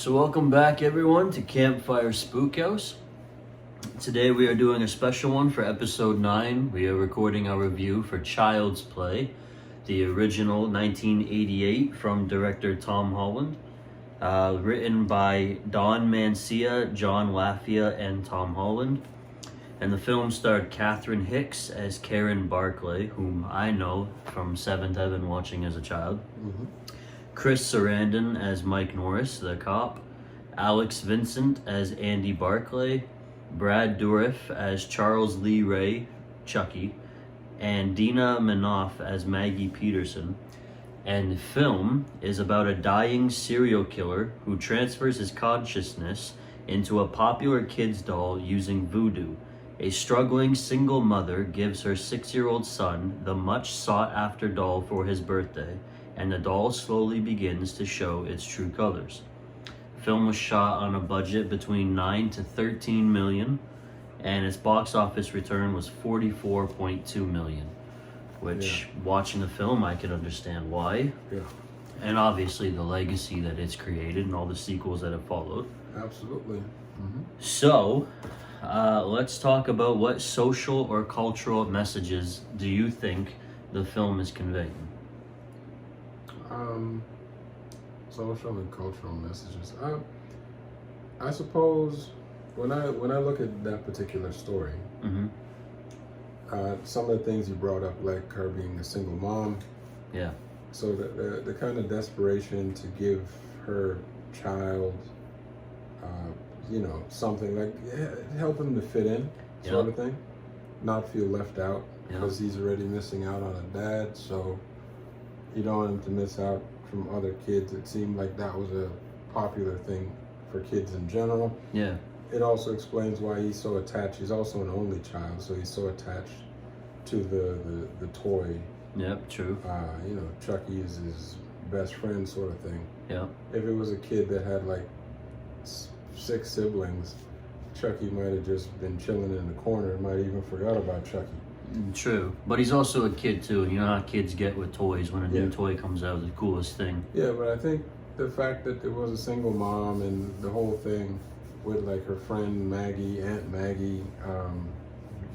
So welcome back everyone to Campfire Spookhouse. Today we are doing a special one for episode 9. We are recording our review for Child's Play, the original 1988 from director Tom Holland. Written by Don Mancia, John Lafia, and Tom Holland. And the film starred Catherine Hicks as Karen Barclay, whom I know from Seventh Heaven watching as a child. Mm-hmm. Chris Sarandon as Mike Norris, the cop. Alex Vincent as Andy Barclay. Brad Dourif as Charles Lee Ray, Chucky. And Dina Manoff as Maggie Peterson. And the film is about a dying serial killer who transfers his consciousness into a popular kid's doll using voodoo. A struggling single mother gives her 6-year-old son the much sought-after doll for his birthday, and the doll slowly begins to show its true colors. The film was shot on a budget between 9 to 13 million, and its box office return was 44.2 million. Which, watching the film, I could understand why. Yeah. And obviously the legacy that it's created and all the sequels that have followed. Absolutely. Mm-hmm. So, let's talk about what social or cultural messages do you think the film is conveying? Social and cultural messages. I suppose when I look at that particular story, Mm-hmm. some of the things you brought up, like her being a single mom. Yeah. So the kind of desperation to give her child, something like help him to fit in, sort of thing, not feel left out because he's already missing out on a dad. So you don't want him to miss out from other kids. It seemed like that was a popular thing for kids in general. Yeah. It also explains why he's so attached. He's also an only child, so he's so attached to the toy. Yep, true. Chucky is his best friend, sort of thing. Yeah. If it was a kid that had like 6 siblings, Chucky might have just been chilling in the corner, might even forgot about Chucky. True. But he's also a kid too. You know how kids get with toys. When a new toy comes out, the coolest thing. Yeah, but I think the fact that it was a single mom and the whole thing with like her friend Maggie, Aunt Maggie,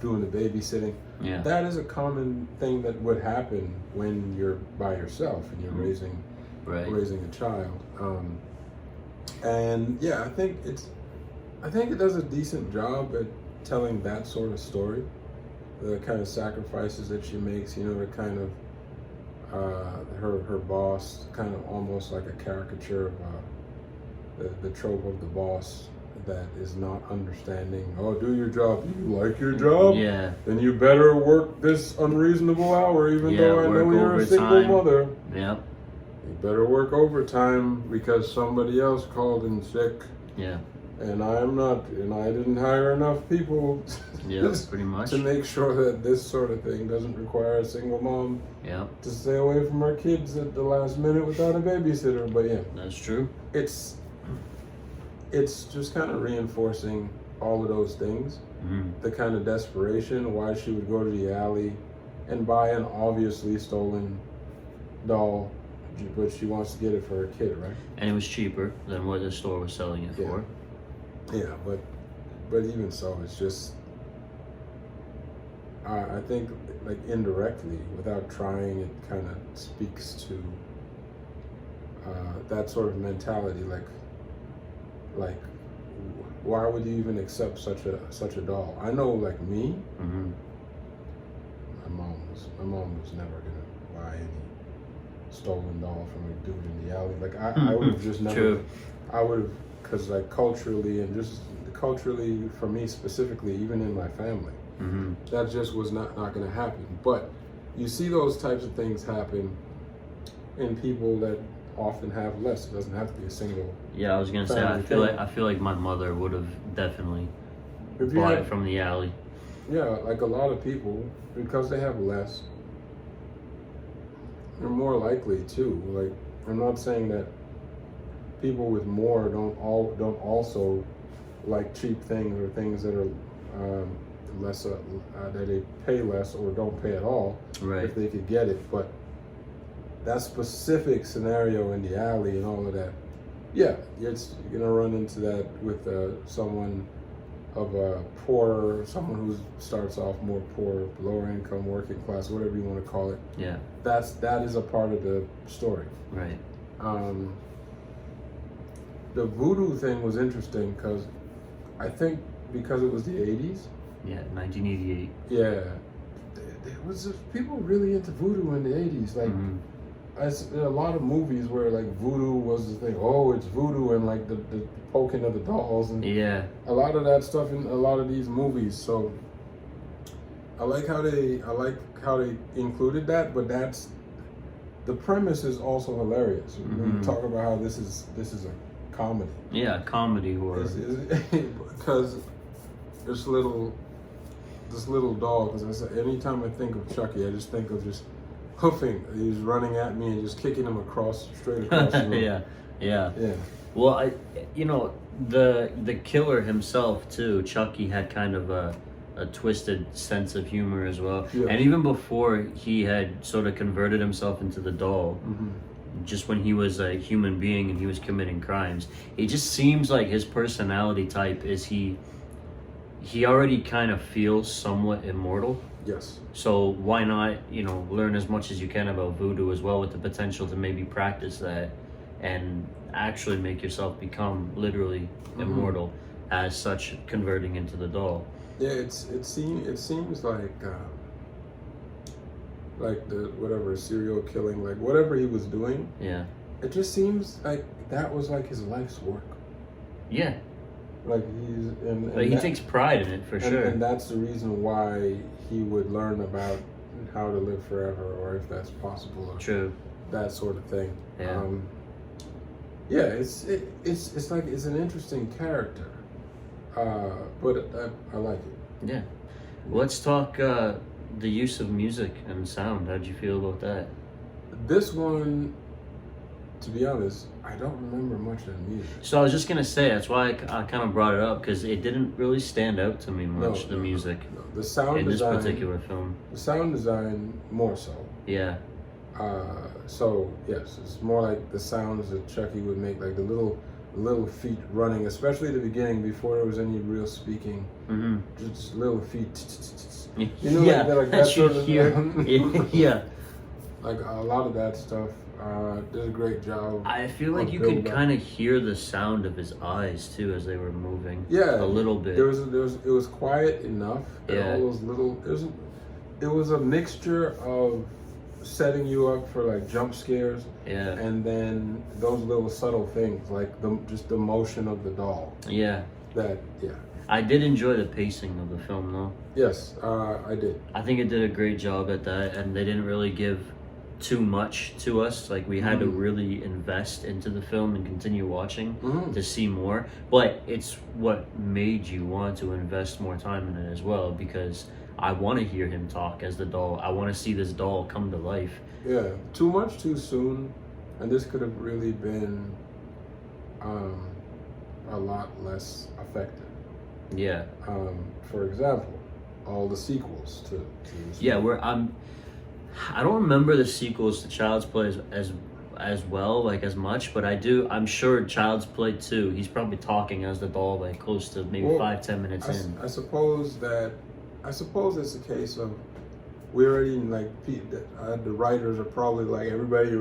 doing the babysitting. Yeah. That is a common thing that would happen when you're by yourself and you're raising a child. And yeah, I think it does a decent job at telling that sort of story. The kind of sacrifices that she makes, the kind of her boss, kind of almost like a caricature of the trope of the boss that is not understanding. Oh, do your job. You like your job? Yeah. Then you better work this unreasonable hour, even though I know you're a single mother. Yep. You better work overtime because somebody else called in sick. Yeah. And I didn't hire enough people pretty much to make sure that this sort of thing doesn't require a single mom to stay away from her kids at the last minute without a babysitter. But yeah, that's true. It's just kind of reinforcing all of those things. Mm-hmm. The kind of desperation, why she would go to the alley and buy an obviously stolen doll, but she wants to get it for her kid, right? And it was cheaper than what the store was selling it for. Yeah, but even so, it's just, I think, like, indirectly, without trying, it kind of speaks to that sort of mentality, like, why would you even accept such a doll? I know, like me, Mm-hmm. my mom was never gonna buy any stolen doll from a dude in the alley. Like I would have just never. True. I would have, because like culturally for me specifically, even in my family, that just was not going to happen. But you see those types of things happen in people that often have less. It doesn't have to be a single. Yeah, I was gonna say I feel like my mother would have definitely bought it from the alley. Yeah, like a lot of people, because they have less, they're more likely to. Like, I'm not saying that people with more don't also like cheap things or things that are less that they pay less or don't pay at all if they could get it. But that specific scenario in the alley and all of that, Yeah, you're gonna run into that with someone of a someone who starts off more poor, lower income, working class, whatever you want to call it. Yeah. That is a part of the story. Right. The voodoo thing was interesting because I think because it was the 80s. Yeah, 1988. Yeah, there was people really into voodoo in the 80s. Like, there are a lot of movies where like voodoo was the thing. Oh, it's voodoo, and like the poking of the dolls, and yeah, a lot of that stuff in a lot of these movies. So I like how they included that, but the premise is also hilarious. We talk about how this is a comedy. Yeah, comedy horror. Because this little dog. Because I said, anytime I think of Chucky, I just think of just hoofing. He's running at me and just kicking him straight across the room. Yeah. Well, the killer himself too, Chucky, had kind of a twisted sense of humor as well. Yeah. And even before he had sort of converted himself into the doll, just when he was a human being and he was committing crimes, it just seems like his personality type is he already kind of feels somewhat immortal. Yes. So why not, learn as much as you can about voodoo as well, with the potential to maybe practice that and actually make yourself become literally immortal as such, converting into the doll. Yeah, it seems like the whatever serial killing, like whatever he was doing. Yeah. It just seems like that was like his life's work. Yeah. Like he takes pride in it for sure. And that's the reason why he would learn about how to live forever, or if that's possible. Or true. That sort of thing. Yeah. It's like it's an interesting character, but I like it. Yeah. Let's talk the use of music and sound. How'd you feel about that? This one, to be honest, I don't remember much of the music. So I was just gonna say, that's why I kind of brought it up, because it didn't really stand out to me much. The music. No. The sound in design, this particular film. The sound design more so. Yeah. So yes, it's more like the sounds that Chucky would make, like the little feet running, especially at the beginning before there was any real speaking. Just little feet. Like that sort of yeah. Like a lot of that stuff. Did a great job. I feel like you could kind of hear the sound of his eyes too as they were moving. Yeah, a little bit. It was quiet enough. Yeah. All those little. It was a mixture of setting you up for like jump scares. Yeah. And then those little subtle things, like just the motion of the doll. Yeah. I did enjoy the pacing of the film though. Yes, I did. I think it did a great job at that, and they didn't really give too much to us. Like, we had to really invest into the film and continue watching to see more. But it's what made you want to invest more time in it as well, because I want to hear him talk as the doll. I want to see this doll come to life. Yeah, too much too soon, and this could have really been a lot less effective. Yeah. For example, all the sequels to yeah, I don't remember the sequels to Child's Play as well, like as much, but I'm sure Child's Play 2, he's probably talking as the doll like close to maybe 5-10 minutes in. I suppose it's a case of we already like the writers are probably like everybody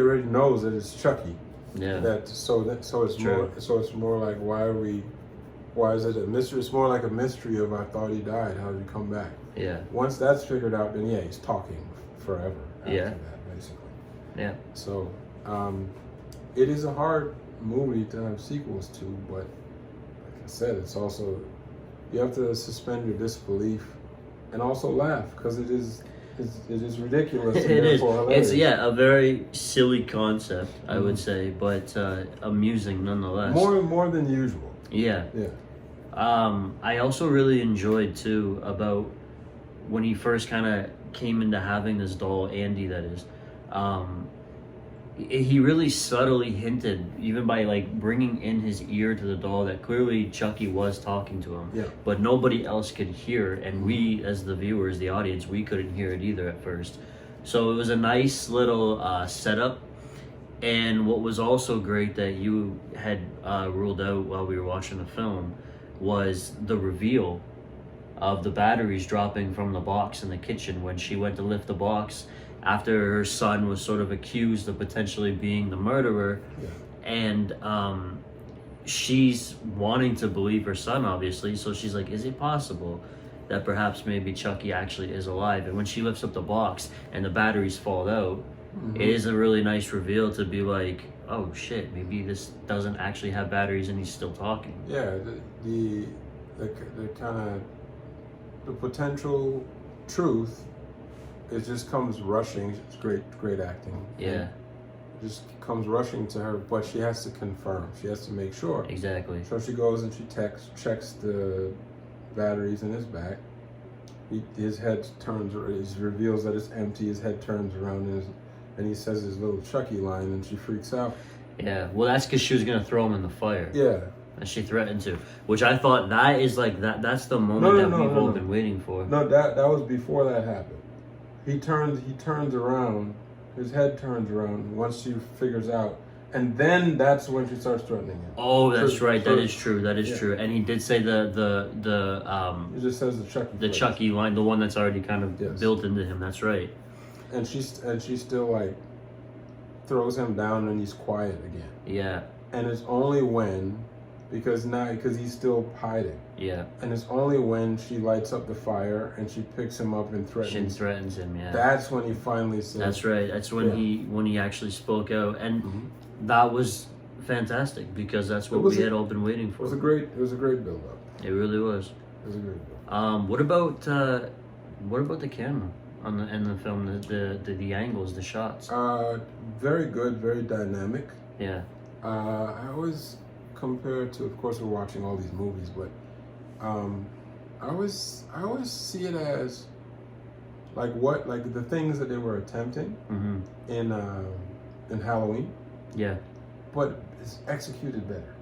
already knows that it's Chucky. Yeah. So it's more like why is it a mystery? It's more like a mystery of I thought he died. How did he come back? Yeah. Once that's figured out, then he's talking forever after that, basically. Yeah. So, it is a hard movie to have sequels to, but like I said, it's also, you have to suspend your disbelief and also laugh, because it is ridiculous. It is. It's a very silly concept, I would say, but amusing nonetheless. More than usual. Yeah. Yeah. I also really enjoyed too about when he first kind of came into having this doll, Andy, that is. He really subtly hinted, even by like bringing in his ear to the doll, that clearly Chucky was talking to him. Yeah. But nobody else could hear, and we, as the viewers, the audience, we couldn't hear it either at first. So it was a nice little setup. And what was also great that you had ruled out while we were watching the film was the reveal of the batteries dropping from the box in the kitchen when she went to lift the box after her son was sort of accused of potentially being the murderer. Yeah. And she's wanting to believe her son, obviously, so she's like, is it possible that perhaps maybe Chucky actually is alive? And when she lifts up the box and the batteries fall out, it is a really nice reveal to be like, oh shit, maybe this doesn't actually have batteries and he's still talking. Yeah, the kind of the potential truth, it just comes rushing. It's great acting. Yeah. It just comes rushing to her, but she has to confirm. She has to make sure. Exactly. So she goes and she checks the batteries in his back. His head turns, he reveals that it's empty. His head turns around and he says his little Chucky line, and she freaks out. Yeah, well, that's because she was gonna throw him in the fire. Yeah. And she threatened to, which I thought that is like that's the moment that we've all been waiting for. No, that was before that happened. He turns around, his head turns around once she figures out, and then that's when she starts threatening him. Oh, that's right. That is true. That is Yeah. true. And he did say the It just says the Chucky line, the one that's already kind of Yes. built into him. That's right. And she still like throws him down, and he's quiet again. Yeah. And it's only when, because he's still hiding. Yeah. And it's only when she lights up the fire and she picks him up and She threatens him. Yeah. That's when he finally says. That's right. That's when he actually spoke out, and that was fantastic because that's what we had all been waiting for. It was a great build up. It really was. It was a great build up. What about the camera in the film? The angles, the shots. Very good, very dynamic. Yeah. I always compare to, of course, we're watching all these movies, but I always see it as like the things that they were attempting in Halloween. Yeah. But it's executed better.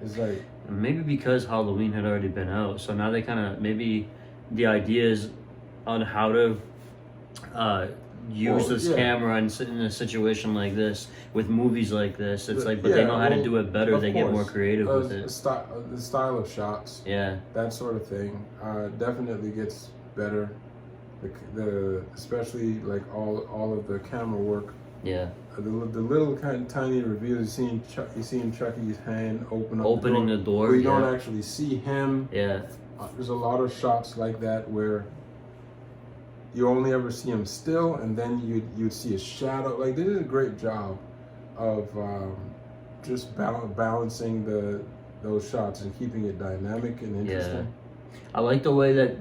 It's like maybe because Halloween had already been out, so now they kind of maybe the ideas on how to use this camera and sit in a situation like this with movies like this. It's like, but they know how to do it better. They get more creative with it. The style of shots, that sort of thing, definitely gets better. The especially like all of the camera work. Yeah. The little kind of tiny reveals. You seeing Chucky's hand opening the door. Where you don't actually see him. Yeah. There's a lot of shots like that where you only ever see him still, and then you'd see a shadow. Like, they did a great job of just balancing those shots and keeping it dynamic and interesting. Yeah. I like the way that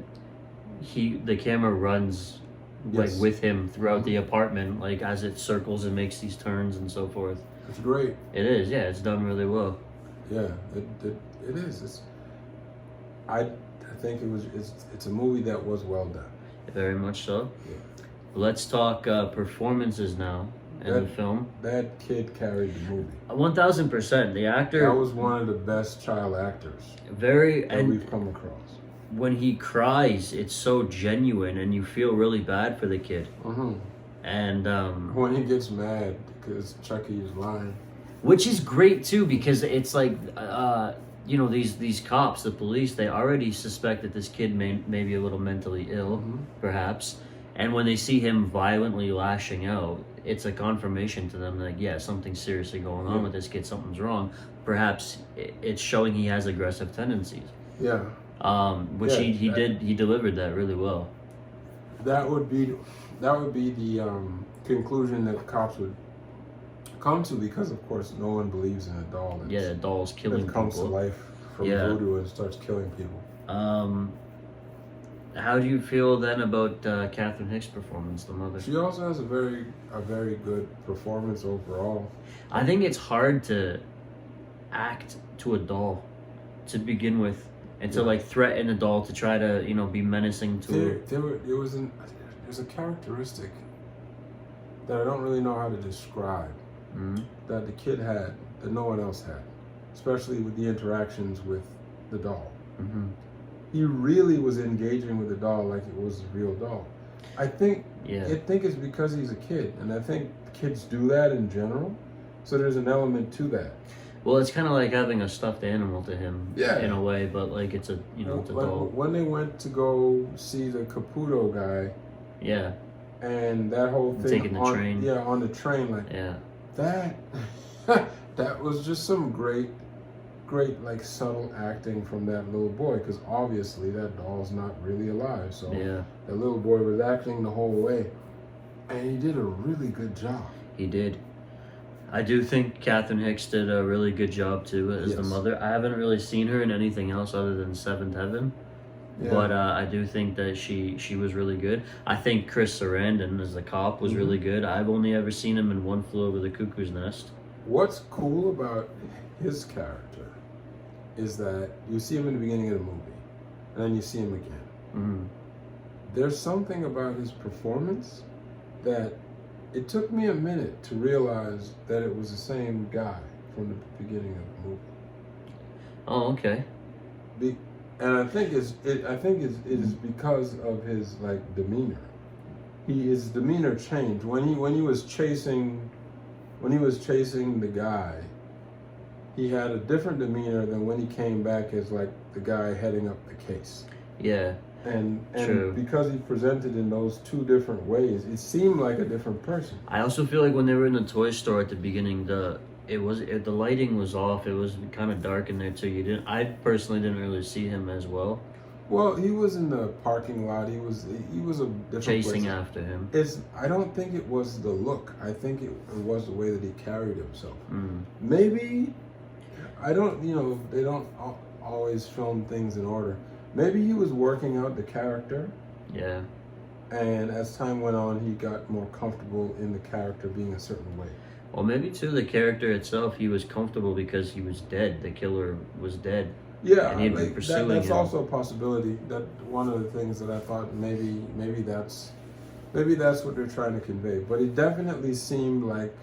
the camera runs like with him throughout the apartment, like as it circles and makes these turns and so forth. It's great. It is, yeah. It's done really well. Yeah, it is. I think it's a movie that was well done. Very much so. Yeah. Let's talk performances now in the film. That kid carried the movie. 1000%. The actor. That was one of the best child actors that we've come across. When he cries, it's so genuine, and you feel really bad for the kid. And when he gets mad because Chucky is lying, which is great too, because it's like these cops, the police, they already suspect that this kid may be a little mentally ill, perhaps, and when they see him violently lashing out, it's a confirmation to them that something's seriously going on with this kid. Something's wrong. Perhaps it's showing he has aggressive tendencies. Yeah. Which he delivered that really well. That would be the conclusion that the cops would come to, because of course no one believes in a doll. A doll's killing people. That comes to life from voodoo and starts killing people. How do you feel then about Catherine Hicks' performance, the mother? She also has a very good performance overall. I think it's hard to act to a doll to begin with. And to like threaten a doll to try to be menacing to her. There's a characteristic that I don't really know how to describe that the kid had that no one else had, especially with the interactions with the doll. He really was engaging with the doll like it was a real doll. I think Yeah. I think it's because he's a kid, and I think kids do that in general. So there's an element to that. Well, it's kind of like having a stuffed animal to him, Yeah. in a way, but like it's a it's a doll. When they went to go see the Caputo guy, Yeah, and that whole thing taking the on, train. yeah, on the train, like Yeah, that, that was just some great like subtle acting from that little boy, because obviously that doll's not really alive. So yeah, the little boy was acting the whole way, and he did a really good job. he did. I do think Catherine Hicks did a really good job too as the Yes. mother. I haven't really seen her in anything else other than Seventh Heaven, Yeah. but I do think that she was really good. I think Chris Sarandon as the cop was really good. I've only ever seen him in One Flew Over the Cuckoo's Nest. What's cool about his character is that you see him in the beginning of the movie, and then you see him again. Mm. There's something about his performance that it took me a minute to realize that it was the same guy from the beginning of the movie. Oh, okay. And I think it is because of his like demeanor. His demeanor changed when he was chasing the guy. He had a different demeanor than when he came back as like the guy heading up the case. Yeah. And True. because he presented in those two different ways, it seemed like a different person. I also feel like when they were in the toy store at the beginning, the lighting was off. It was kind of dark in there too. I personally didn't really see him as well. Well, he was in the parking lot. He was a different Chasing place. after him. I don't think it was the look. I think it was the way that he carried himself. Mm. Maybe they don't always film things in order. Maybe he was working out the character, Yeah. and as time went on, he got more comfortable in the character being a certain way. Well, maybe too, the character itself, he was comfortable because he was dead. The killer was dead. Yeah, And he'd been pursuing that's him. also a possibility. That one of the things that I thought maybe that's what they're trying to convey. But it definitely seemed like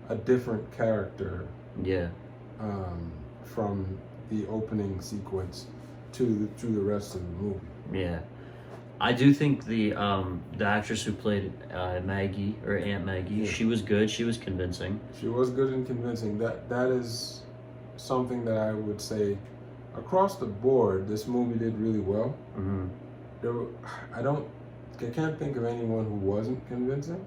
a different character Yeah. from the opening sequence to the rest of the movie. Yeah. I do think the actress who played Maggie, or Aunt Maggie, Yeah. she was good. She was convincing. She was good and convincing. That is something that I would say across the board. This movie did really well. Mm-hmm. I can't think of anyone who wasn't convincing.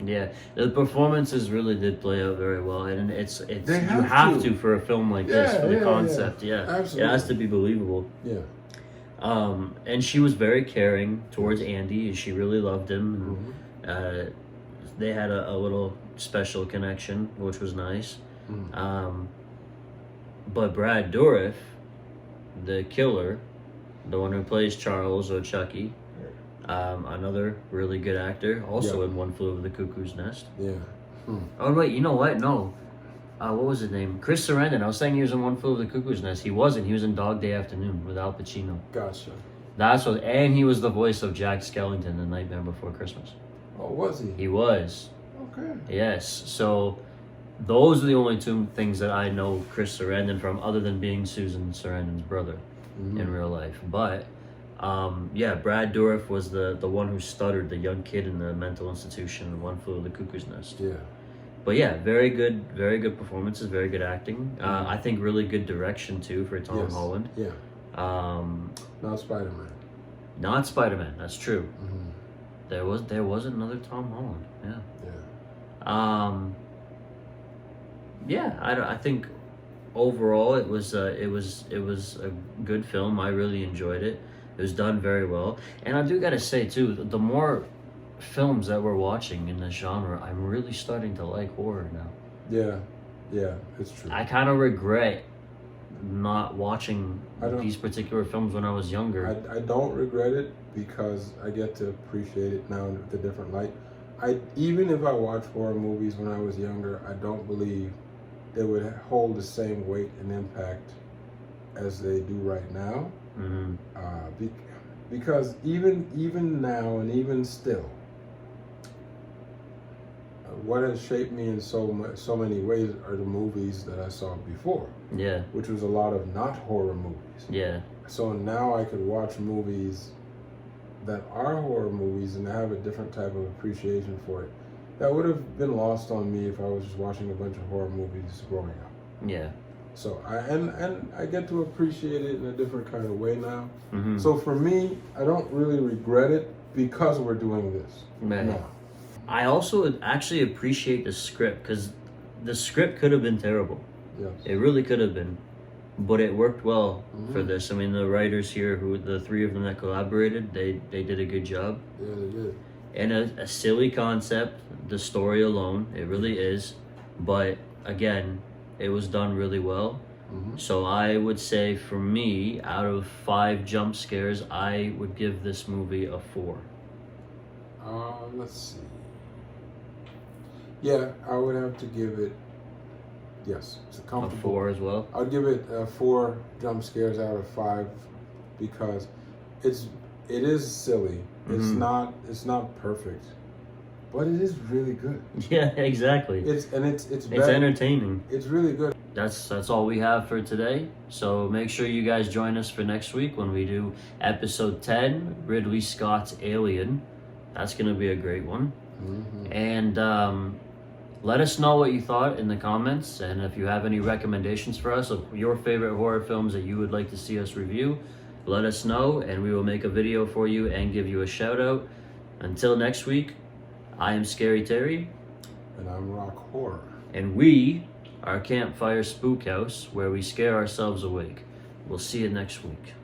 Yeah, the performances really did play out very well, and it's They you have have to. to for a film like this, Yeah, for the yeah, concept. Yeah, Absolutely. it has to be believable. Yeah. And she was very caring towards Andy. She really loved him. Mhm. And, they had a little special connection, which was nice. Mhm. But Brad Dourif, the killer, the one who plays Charles or Chucky, another really good actor, also Yeah. in One Flew Over the Cuckoo's Nest. Yeah. Oh wait, you know what? No, what was his name? Chris Sarandon. I was saying he was in One Flew Over the Cuckoo's Nest. He wasn't. He was in Dog Day Afternoon with Al Pacino. Gotcha. And he was the voice of Jack Skellington in Nightmare Before Christmas. Oh, was he? He was. Okay. Yes. So those are the only two things that I know Chris Sarandon from, other than being Susan Sarandon's brother in real life. But yeah, Brad Dourif was the one who stuttered, the young kid in the mental institution in One Flew Over the Cuckoo's Nest. Yeah. But yeah, very good performances, very good acting. I think really good direction too for Tom Yes. Holland. Yeah. Not Spider-Man. Not Spider-Man. That's true. Mm-hmm. There was another Tom Holland. Yeah. Yeah. Yeah. I think overall it was a good film. I really enjoyed it. It was done very well, and I do gotta say too, the more films that we're watching in this genre, I'm really starting to like horror now. Yeah. Yeah. It's true. I kind of regret not watching I don't- these particular films when I was younger. I don't regret it because I get to appreciate it now with a different light. Even if I watched horror movies when I was younger, I don't believe they would hold the same weight and impact as they do right now. Mm-hmm. Because even now and even still, what has shaped me in so many ways are the movies that I saw before, Yeah. which was a lot of not horror movies. Yeah. So now I could watch movies that are horror movies and I have a different type of appreciation for it. That would have been lost on me if I was just watching a bunch of horror movies growing up. Yeah. So I get to appreciate it in a different kind of way now. Mm-hmm. So for me, I don't really regret it because we're doing this now. I also actually appreciate the script because the script could have been terrible. Yes. It really could have been, but it worked well Mm-hmm. for this. I mean, the writers here, the three of them that collaborated, they did a good job. Yeah, they did. And a silly concept, the story alone, it really is. But again, it was done really well. Mm-hmm. So I would say for me, out of 5 jump scares, I would give this movie a 4. Let's see. Yeah, I would have to give it. Yes, it's a A comfortable. 4 as well. I'll give it 4 jump scares out of 5 because it is silly. Mhm. It's not perfect, but it is really good. Yeah, exactly. It's It's better. entertaining. It's really good. That's all we have for today. So make sure you guys join us for next week when we do episode 10, Ridley Scott's Alien. That's gonna be a great one. Mm-hmm. And let us know what you thought in the comments, and if you have any recommendations for us of your favorite horror films that you would like to see us review, let us know and we will make a video for you and give you a shout out. Until next week, I am Scary Terry, And I'm Rock Horror. and we are Campfire Spookhouse, where we scare ourselves awake. We'll see you next week.